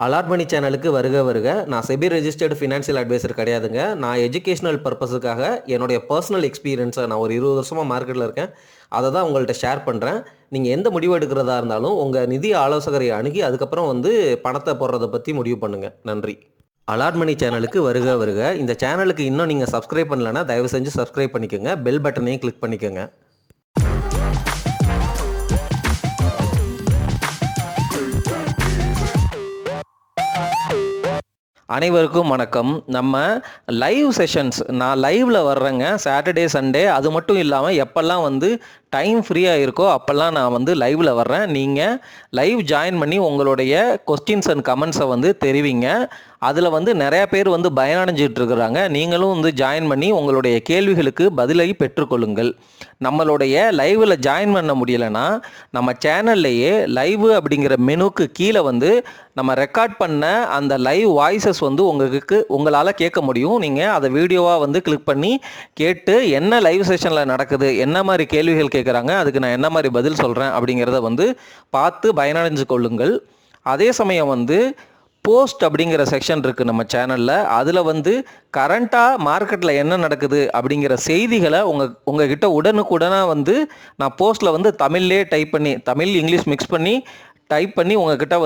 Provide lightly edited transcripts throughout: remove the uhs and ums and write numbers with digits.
Allot மணி சேனலுக்கு வருக வருக. நான் செபி ரெஜிஸ்டர்டு ஃபினான்ஷியல் அட்வைசர் கிடையாதுங்க. நான் எஜுகேஷனல் பர்பஸுக்காக என்னுடைய பர்சனல் எக்ஸ்பீரியன்ஸை நான் ஒரு 20 வருஷமாக மார்க்கெட்டில் இருக்கேன். அதை தான் உங்கள்கிட்ட ஷேர் பண்ணுறேன். நீங்கள் எந்த முடிவு எடுக்கிறதா இருந்தாலும் உங்கள் நிதி ஆலோசகரை அணுகி அதுக்கப்புறம் பணத்தை போடுறதை பற்றி முடிவு பண்ணுங்கள். நன்றி. அலாட் மணி சேனலுக்கு வருக வருக. இந்த சேனலுக்கு இன்னும் நீங்கள் சப்ஸ்கிரைப் பண்ணலைன்னா தயவு செஞ்சு சப்ஸ்கிரைப் பண்ணிக்கோங்க. பெல் பட்டனையும் கிளிக் பண்ணிக்கோங்க. அனைவருக்கும் வணக்கம். நம்ம லைவ் செஷன்ஸ், நான் லைவில் வர்றேங்க சாட்டர்டே சண்டே. அது மட்டும் இல்லாமல் எப்போல்லாம் டைம் ஃப்ரீயாக இருக்கோ அப்போல்லாம் நான் லைவில் வர்றேன். நீங்கள் லைவ் ஜாயின் பண்ணி உங்களுடைய கொஸ்டின்ஸ் அண்ட் கமெண்ட்ஸை தெரிவிங்க. அதில் நிறையா பேர் பயனடைஞ்சிட்டு இருக்கிறாங்க. நீங்களும் ஜாயின் பண்ணி உங்களுடைய கேள்விகளுக்கு பதிலை பெற்றுக்கொள்ளுங்கள். நம்மளுடைய லைவில் ஜாயின் பண்ண முடியலைன்னா நம்ம சேனல்லையே லைவ் அப்படிங்கிற மெனுக்கு கீழே நம்ம ரெக்கார்ட் பண்ண அந்த லைவ் வாய்ஸஸ் உங்களால் கேட்க முடியும். நீங்கள் அதை வீடியோவாக கிளிக் பண்ணி கேட்டு என்ன லைவ் செஷனில் நடக்குது, என்ன மாதிரி கேள்விகள் கேட்குறாங்க, அதுக்கு நான் என்ன மாதிரி பதில் சொல்கிறேன் அப்படிங்கிறத பார்த்து பயனடைஞ்சு கொள்ளுங்கள். அதே சமயம் போஸ்ட் அப்படிங்கிற செக்ஷன் இருக்குது நம்ம சேனலில். அதில் கரண்ட்டாக மார்க்கெட்டில் என்ன நடக்குது அப்படிங்கிற செய்திகளை உங்ககிட்ட உடனுக்குடனாக நான் போஸ்ட்டில் தமிழ்லே டைப் பண்ணி, தமிழ் இங்கிலீஷ் மிக்ஸ் பண்ணி டைப் பண்ணி உங்ககிட்ட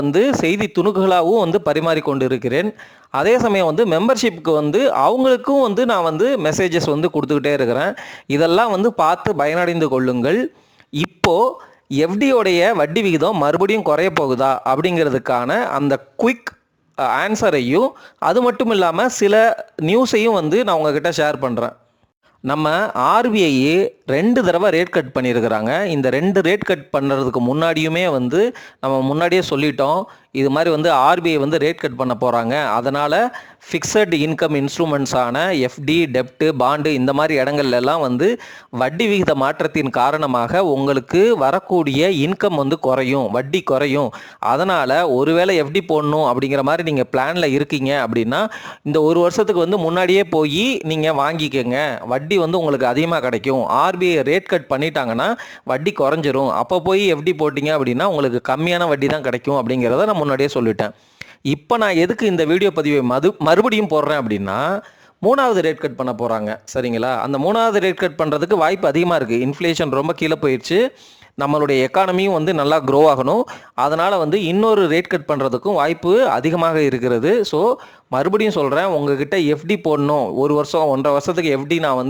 செய்தி துணுக்குகளாகவும் பரிமாறிக்கொண்டு இருக்கிறேன். அதே சமயம் மெம்பர்ஷிப்புக்கு அவங்களுக்கும் நான் மெசேஜஸ் கொடுத்துக்கிட்டே இருக்கிறேன். இதெல்லாம் பார்த்து பயனடைந்து கொள்ளுங்கள். இப்போது எஃப்டியோடைய வட்டி விகிதம் மறுபடியும் குறைய போகுதா அப்படிங்கிறதுக்கான அந்த குயிக் ஆன்சரையும், அது மட்டும் இல்லாமல் சில நியூஸையும் நான் உங்ககிட்ட ஷேர் பண்ணுறேன். நம்ம ஆர்பிஐ 2 தடவை ரேட் கட் பண்ணியிருக்கிறாங்க. இந்த 2 ரேட் கட் பண்ணுறதுக்கு முன்னாடியுமே நம்ம முன்னாடியே சொல்லிட்டோம், இது மாதிரி ஆர்பிஐ ரேட் கட் பண்ண போகிறாங்க. அதனால் ஃபிக்ஸட் இன்கம் இன்ஸ்ட்ருமெண்ட்ஸான எஃப்டி, டெப்ட்டு, பாண்டு இந்த மாதிரி இடங்கள்லாம் வட்டி விகித மாற்றத்தின் காரணமாக உங்களுக்கு வரக்கூடிய இன்கம் குறையும், வட்டி குறையும். அதனால் ஒருவேளை எஃப்டி போடணும் அப்படிங்கிற மாதிரி நீங்கள் பிளானில் இருக்கீங்க அப்படின்னா இந்த ஒரு வருஷத்துக்கு முன்னாடியே போய் நீங்கள் வாங்கிக்கோங்க. வட்டி உங்களுக்கு அதிகமாக கிடைக்கும். ஆர்பிஐ ரேட் கட் பண்ணிட்டாங்கன்னா வட்டி குறைஞ்சிரும். அப்போ போய் எஃப்டி போட்டிங்க அப்படின்னா உங்களுக்கு கம்மியான வட்டி தான் கிடைக்கும் அப்படிங்கிறத நான் முன்னாடியே சொல்லிட்டேன். இப்போ நான் எதுக்கு இந்த வீடியோ பதிவை மறுபடியும் போடுறேன் அப்படின்னா, 3வது ரேட் கட் பண்ண போகிறாங்க. சரிங்களா? அந்த 3வது ரேட் கட் பண்ணுறதுக்கு வாய்ப்பு அதிகமாக இருக்குது. இன்ஃப்ளேஷன் ரொம்ப கீழே போயிடுச்சு. நம்மளுடைய எக்கானமியும் நல்லா க்ரோ ஆகணும். அதனால் இன்னொரு ரேட் கட் பண்ணுறதுக்கும் வாய்ப்பு அதிகமாக இருக்கிறது. ஸோ மறுபடியும் சொல்கிறேன், உங்ககிட்ட எஃப்டி போடணும், 1 வருஷம் 1.5 வருஷத்துக்கு எஃப்டி நான்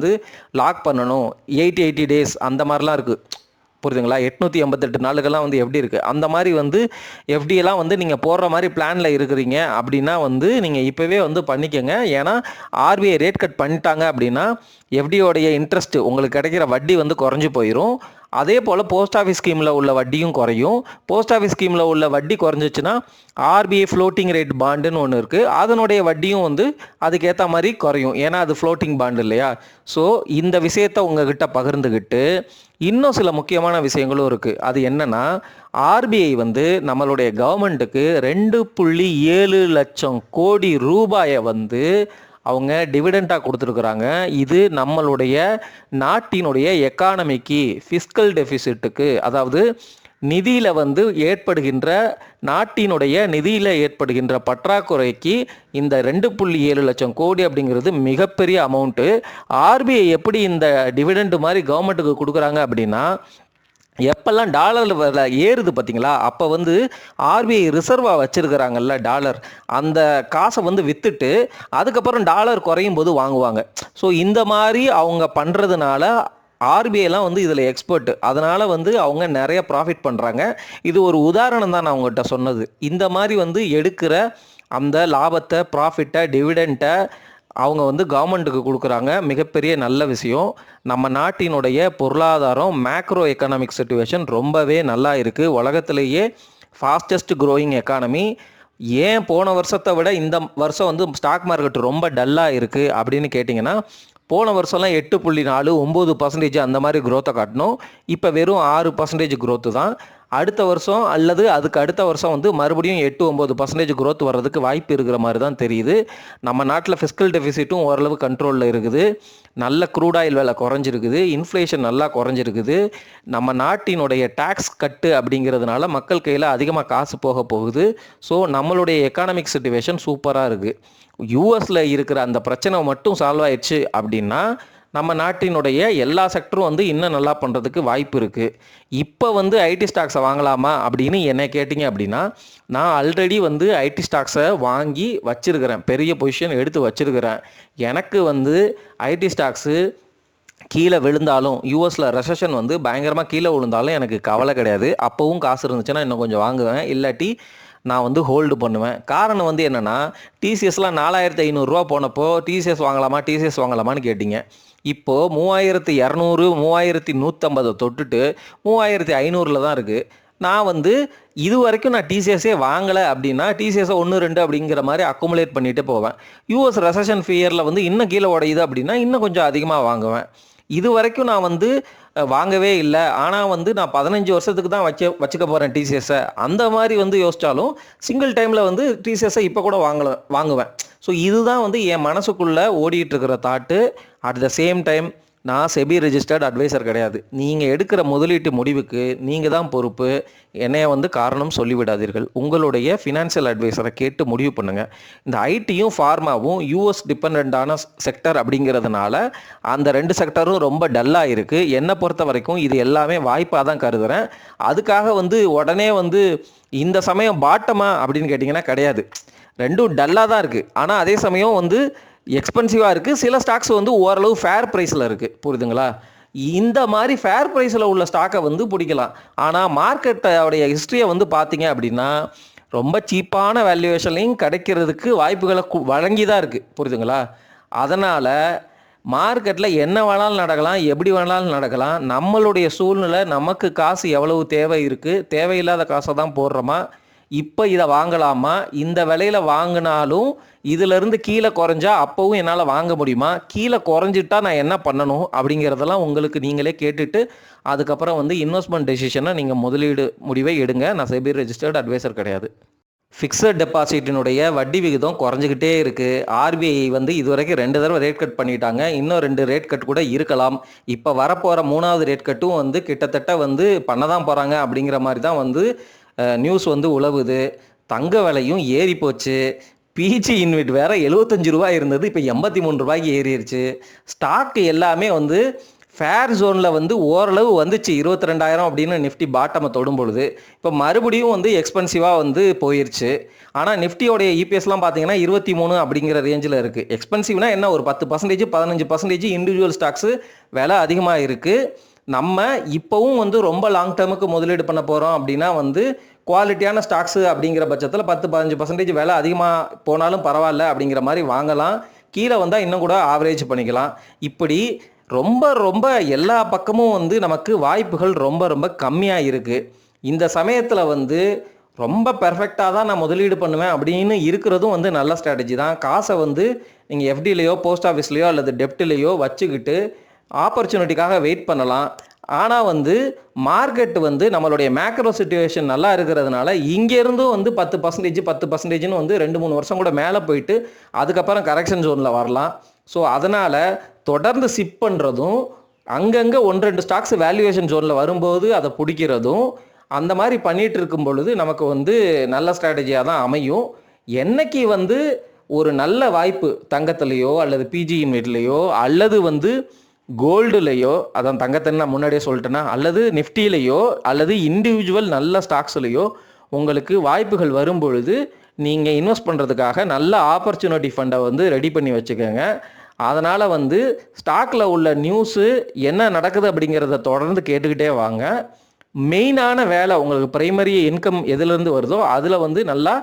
லாக் பண்ணணும், 80 டேஸ் அந்த மாதிரிலாம் இருக்குது. புரியுதுங்களா? 888 நாளுக்கெல்லாம் எஃப்டி இருக்குது. அந்த மாதிரி எஃப்டியெல்லாம் நீங்கள் போடுற மாதிரி பிளானில் இருக்கிறீங்க அப்படின்னா நீங்கள் இப்போவே பண்ணிக்கோங்க. ஏன்னா ஆர்பிஐ ரேட் கட் பண்ணிட்டாங்க அப்படின்னா எஃப்டியோடைய இன்ட்ரெஸ்ட் உங்களுக்கு கிடைக்கிற வட்டி குறைஞ்சி போயிடும். அதே போல் போஸ்ட் ஆஃபீஸ் ஸ்கீமில் உள்ள வட்டியும் குறையும். போஸ்ட் ஆஃபீஸ் ஸ்கீமில் உள்ள வட்டி குறைஞ்சிச்சுன்னா ஆர்பிஐ ஃப்ளோட்டிங் ரேட் பாண்டுன்னு ஒன்று இருக்குது, அதனுடைய வட்டியும் அதுக்கேற்ற மாதிரி குறையும். ஏன்னா அது ஃப்ளோட்டிங் பாண்டு இல்லையா? ஸோ இந்த விஷயத்தை உங்ககிட்ட பகிர்ந்துக்கிட்டு இன்னும் சில முக்கியமான விஷயங்களும் இருக்குது. அது என்னென்னா, ஆர்பிஐ நம்மளுடைய கவர்மெண்ட்டுக்கு 2.7 லட்சம் கோடி ரூபாயை அவங்க டிவிடெண்டாக கொடுத்துருக்குறாங்க. இது நம்மளுடைய நாட்டினுடைய எக்கானமிக்கு, ஃபிஸ்கல் டெஃபிசிட்டுக்கு, அதாவது நிதியில் ஏற்படுகின்ற, நாட்டினுடைய நிதியில் ஏற்படுகின்ற பற்றாக்குறைக்கு இந்த 2.7 லட்சம் கோடி அப்படிங்கிறது மிகப்பெரிய அமௌண்ட்டு. ஆர்பிஐ எப்படி இந்த டிவிடெண்ட் மாதிரி கவர்மெண்ட்டுக்கு கொடுக்குறாங்க அப்படின்னா, எப்பெல்லாம் டாலர் ஏறுது பார்த்தீங்களா, அப்போ ஆர்பிஐ ரிசர்வாக வச்சுருக்கிறாங்கல்ல டாலர், அந்த காசை விற்றுட்டு அதுக்கப்புறம் டாலர் குறையும் போது வாங்குவாங்க. ஸோ இந்த மாதிரி அவங்க பண்ணுறதுனால ஆர்பிஐலாம் இதில் எக்ஸ்பர்ட். அதனால் அவங்க நிறைய ப்ராஃபிட் பண்ணுறாங்க. இது ஒரு உதாரணம் தான் நான் உங்கள்கிட்ட சொன்னது. இந்த மாதிரி எடுக்கிற அந்த லாபத்தை, ப்ராஃபிட்டை, டிவிடெண்ட்டை அவங்க கவர்மெண்ட்டுக்கு கொடுக்குறாங்க. மிகப்பெரிய நல்ல விஷயம். நம்ம நாட்டினுடைய பொருளாதாரம், மேக்ரோ எக்கனாமிக் சிச்சுவேஷன் ரொம்பவே நல்லா இருக்குது. உலகத்திலேயே ஃபாஸ்டஸ்ட் க்ரோயிங் எக்கானமி. ஏன் போன வருஷத்தை விட இந்த வருஷம் ஸ்டாக் மார்க்கெட் ரொம்ப டல்லாக இருக்குது அப்படின்னு கேட்டிங்கன்னா, போன வருஷம்லாம் 8.4, 9% அந்த மாதிரி க்ரோத்தை காட்டணும். இப்போ வெறும் 6% க்ரோத்து தான். அடுத்த வருஷம் அல்லது அதுக்கு அடுத்த வருஷம் வந்து மறுபடியும் 8-9% growth வர்றதுக்கு வாய்ப்பு இருக்கிற மாதிரி தான் தெரியுது. நம்ம நாட்டில் ஃபிஸ்கல் டெஃபிசிட்டும் ஓரளவு கண்ட்ரோலில் இருக்குது. நல்ல க்ரூட் ஆயில் விலை குறைஞ்சிருக்குது. இன்ஃப்ளேஷன் நல்லா குறைஞ்சிருக்குது. நம்ம நாட்டினுடைய டேக்ஸ் கட்டு அப்படிங்கிறதுனால மக்கள் கையில் அதிகமாக காசு போக போகுது. ஸோ நம்மளுடைய எக்கானமிக் சிச்சுவேஷன் சூப்பராக இருக்குது. யூஎஸில் இருக்கிற அந்த பிரச்சனை மட்டும் சால்வ் ஆயிடுச்சு அப்படின்னா நம்ம நாட்டினுடைய எல்லா செக்டரும் வந்து இன்னும் நல்லா பண்ணுறதுக்கு வாய்ப்பு இருக்குது. இப்போ வந்து ஐடி ஸ்டாக்ஸை வாங்கலாமா அப்படின்னு என்னை கேட்டிங்க அப்படின்னா, நான் ஆல்ரெடி வந்து ஐடி ஸ்டாக்ஸை வாங்கி வச்சுருக்கிறேன். பெரிய பொசிஷன் எடுத்து வச்சுருக்கிறேன். எனக்கு வந்து ஐடி ஸ்டாக்ஸு கீழே விழுந்தாலும், யூஎஸில் ரெசஷன் வந்து பயங்கரமாக கீழே விழுந்தாலும் எனக்கு கவலை கிடையாது. அப்போவும் காசு இருந்துச்சுன்னா இன்னும் கொஞ்சம் வாங்குவேன். இல்லாட்டி நான் வந்து ஹோல்டு பண்ணுவேன். காரணம் வந்து என்னென்னா, டிசிஎஸ்லாம் 4500 போனப்போ டிசிஎஸ் வாங்கலாமான்னு கேட்டிங்க. இப்போது 3200 3150 தொட்டுட்டு 3500 தான் இருக்குது. நான் வந்து இது வரைக்கும் நான் டிசிஎஸ்ஸே வாங்கலை அப்படின்னா டிசிஎஸ்ஸை 1 2 அப்படிங்கிற மாதிரி அக்குமுலேட் பண்ணிட்டு போவேன். யூஎஸ் ரெசஷன் ஃபியரில் வந்து இன்னும் கீழே உடையுது அப்படின்னா இன்னும் கொஞ்சம் அதிகமாக வாங்குவேன். இது வரைக்கும் நான் வந்து வாங்கவே இல்லை. ஆனால் வந்து நான் 15 வருஷத்துக்கு தான் வச்சுக்க போகிறேன் டிசிஎஸ்ஸை. அந்த மாதிரி வந்து யோசித்தாலும் சிங்கிள் டைமில் வந்து டிசிஎஸ்ஸை இப்போ கூட வாங்குவேன். ஸோ இதுதான் வந்து என் மனசுக்குள்ளே ஓடிட்டுருக்கிற thought. At the same time நான் செபி ரெஜிஸ்டர்ட் அட்வைசர் கிடையாது. நீங்கள் எடுக்கிற முதலீட்டு முடிவுக்கு நீங்கள் தான் பொறுப்பு. என்னைய வந்து காரணம் சொல்லிவிடாதீர்கள். உங்களுடைய ஃபினான்ஷியல் அட்வைசரை கேட்டு முடிவு பண்ணுங்கள். இந்த ஐடியும் ஃபார்மாவும் யூஎஸ் டிபெண்டான செக்டர் அப்படிங்கிறதுனால அந்த 2 செக்டரும் ரொம்ப டல்லாக இருக்குது. என்னை பொறுத்த வரைக்கும் இது எல்லாமே வாய்ப்பாக தான் கருதுகிறேன். அதுக்காக வந்து உடனே வந்து இந்த சமயம் பாட்டமா அப்படின்னு கேட்டிங்கன்னா கிடையாது. ரெண்டும் டல்லாக தான் இருக்குது. ஆனால் அதே சமயம் வந்து எக்ஸ்பென்சிவாக இருக்குது. சில ஸ்டாக்ஸ் வந்து ஓரளவு ஃபேர் ப்ரைஸில் இருக்குது. புரியுதுங்களா? இந்த மாதிரி ஃபேர் ப்ரைஸில் உள்ள ஸ்டாக்கை வந்து பிடிக்கலாம். ஆனால் மார்க்கெட்டோடைய ஹிஸ்ட்ரியை வந்து பார்த்தீங்க அப்படின்னா ரொம்ப சீப்பான வேல்யூவேஷன்லையும் கிடைக்கிறதுக்கு வாய்ப்புகளை வழங்கி தான் இருக்குது. புரியுதுங்களா? அதனால் மார்க்கெட்டில் என்ன வேணாலும் நடக்கலாம், எப்படி வேணாலும் நடக்கலாம். நம்மளுடைய சூழ்நிலை, நமக்கு காசு எவ்வளவு தேவை இருக்குது, தேவையில்லாத காசை தான் போடுறோமா, இப்போ இதை வாங்கலாமா, இந்த விலையில் வாங்கினாலும் இதிலிருந்து கீழே குறைஞ்சா அப்போவும் என்னால் வாங்க முடியுமா, கீழே குறைஞ்சிட்டா நான் என்ன பண்ணணும் அப்படிங்கிறதெல்லாம் உங்களுக்கு நீங்களே கேட்டுட்டு அதுக்கப்புறம் வந்து இன்வெஸ்ட்மெண்ட் டெசிஷனை நீங்கள் முதலீடு முடிவை எடுங்க. நான் செபி ரெஜிஸ்டர்ட் அட்வைசர் கிடையாது. ஃபிக்ஸட் டெபாசிட்டினுடைய வட்டி விகிதம் குறைஞ்சிக்கிட்டே இருக்குது. ஆர்பிஐ வந்து இதுவரைக்கும் 2 தடவை ரேட் கட் பண்ணிட்டாங்க. இன்னும் 2 ரேட் கட் கூட இருக்கலாம். இப்போ வரப்போகிற 3வது ரேட் கட்டும் வந்து கிட்டத்தட்ட வந்து பண்ண தான் போகிறாங்க அப்படிங்கிற மாதிரி தான் வந்து நியூஸ் வந்து உலவுது. தங்க விலையும் ஏறி போச்சு. பிஜி இன்வெட் வேறு ரூ. 75 இருந்தது, இப்போ ரூ. 83 ஏறிடுச்சு. ஸ்டாக்கு எல்லாமே வந்து ஃபேர் ஜோனில் வந்து ஓரளவு வந்துச்சு. 22,000 அப்படின்னு நிஃப்டி பாட்டமை தொடும் பொழுது இப்போ மறுபடியும் வந்து எக்ஸ்பென்சிவாக வந்து போயிடுச்சு. ஆனால் நிஃப்டியோடைய இபிஎஸ்லாம் பார்த்தீங்கன்னா 23 அப்படிங்கிற ரேஞ்சில் இருக்குது. எக்ஸ்பென்சிவ்னா என்ன, ஒரு 10% 15% இண்டிவிஜுவல் ஸ்டாக்ஸு விலை அதிகமாக இருக்குது. நம்ம இப்போவும் வந்து ரொம்ப லாங் டேர்முக்கு முதலீடு பண்ண போகிறோம் அப்படின்னா வந்து குவாலிட்டியான ஸ்டாக்ஸு அப்படிங்கிற பட்சத்தில் 10-15% விலை அதிகமாக போனாலும் பரவாயில்ல அப்படிங்கிற மாதிரி வாங்கலாம். கீழே வந்தால் இன்னும் கூட ஆவரேஜ் பண்ணிக்கலாம். இப்படி ரொம்ப ரொம்ப எல்லா பக்கமும் வந்து நமக்கு வாய்ப்புகள் ரொம்ப ரொம்ப கம்மியாக இருக்குது. இந்த சமயத்தில் வந்து ரொம்ப பெர்ஃபெக்டாக தான் நான் முதலீடு பண்ணுவேன் அப்படின்னு இருக்கிறதும் வந்து நல்ல ஸ்ட்ராட்டஜி தான். காசை வந்து நீங்கள் எஃப்டிலேயோ போஸ்ட் ஆஃபீஸ்லேயோ அல்லது டெப்ட்லேயோ வச்சுக்கிட்டு ஆப்பர்ச்சுனிட்டிக்காக வெயிட் பண்ணலாம். ஆனால் வந்து மார்க்கெட் வந்து நம்மளுடைய மேக்ரோ சிச்சுவேஷன் நல்லா இருக்கிறதுனால இங்கேருந்தும் வந்து 10% வந்து 2-3 வருஷம் கூட மேலே போயிட்டு அதுக்கப்புறம் கரெக்ஷன் ஜோனில் வரலாம். ஸோ அதனால் தொடர்ந்து சிப் பண்ணுறதும், அங்கங்கே 1-2 ஸ்டாக்ஸ் வேல்யூவேஷன் ஜோனில் வரும்போது அதை பிடிக்கிறதும், அந்த மாதிரி பண்ணிகிட்டு இருக்கும் பொழுது நமக்கு வந்து நல்ல ஸ்ட்ராட்டஜியாக தான் அமையும். என்னைக்கு வந்து ஒரு நல்ல வாய்ப்பு தங்கத்துலேயோ அல்லது பிஜி இன்வெட்லேயோ அல்லது வந்து கோல்டுலேயோ, அதான் தங்கத்தை நான் முன்னாடியே சொல்லிட்டேன்னா, அல்லது நிஃப்டிலேயோ அல்லது இண்டிவிஜுவல் நல்ல ஸ்டாக்ஸ்லேயோ உங்களுக்கு வாய்ப்புகள் வரும் பொழுது நீங்கள் இன்வெஸ்ட் பண்ணுறதுக்காக நல்ல ஆப்பர்ச்சுனிட்டி ஃபண்டை வந்து ரெடி பண்ணி வச்சுக்கோங்க. அதனால் வந்து ஸ்டாக்கில் உள்ள நியூஸு என்ன நடக்குது அப்படிங்கிறத தொடர்ந்து கேட்டுக்கிட்டே வாங்க. மெயினான வேலை உங்களுக்கு பிரைமரி இன்கம் எதுலேருந்து வருதோ அதில் வந்து நல்லா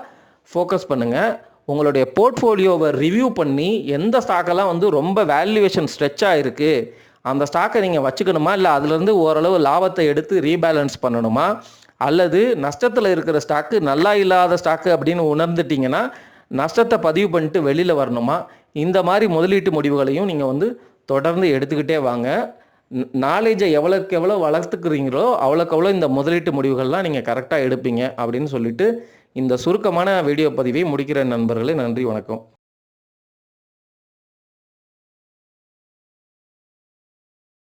ஃபோக்கஸ் பண்ணுங்கள். உங்களுடைய போர்ட்ஃபோலியோவை ரிவ்யூ பண்ணி எந்த ஸ்டாக்கெல்லாம் வந்து ரொம்ப வேல்யூவேஷன் ஸ்ட்ரெச்சாக இருக்குது அந்த ஸ்டாக்கை நீங்கள் வச்சுக்கணுமா, இல்லை அதுலேருந்து ஓரளவு லாபத்தை எடுத்து ரீபேலன்ஸ் பண்ணணுமா, அல்லது நஷ்டத்தில் இருக்கிற ஸ்டாக்கு நல்லா இல்லாத ஸ்டாக்கு அப்படின்னு உணர்ந்துட்டிங்கன்னா நஷ்டத்தை பதிவு பண்ணிட்டு வெளியில் வரணுமா, இந்த மாதிரி முதலீட்டு முடிவுகளையும் நீங்கள் வந்து தொடர்ந்து எடுத்துக்கிட்டே வாங்க. நாலேஜை எவ்வளோக்கு எவ்வளோ வளர்த்துக்கிறீங்களோ அவ்வளோக்கு எவ்வளோ இந்த முதலீட்டு முடிவுகள்லாம் நீங்கள் கரெக்டாக எடுப்பீங்க அப்படின்னு சொல்லிட்டு இந்த சுருக்கமான வீடியோ பதிவை முடிக்கிற நண்பர்களே. நன்றி, வணக்கம்.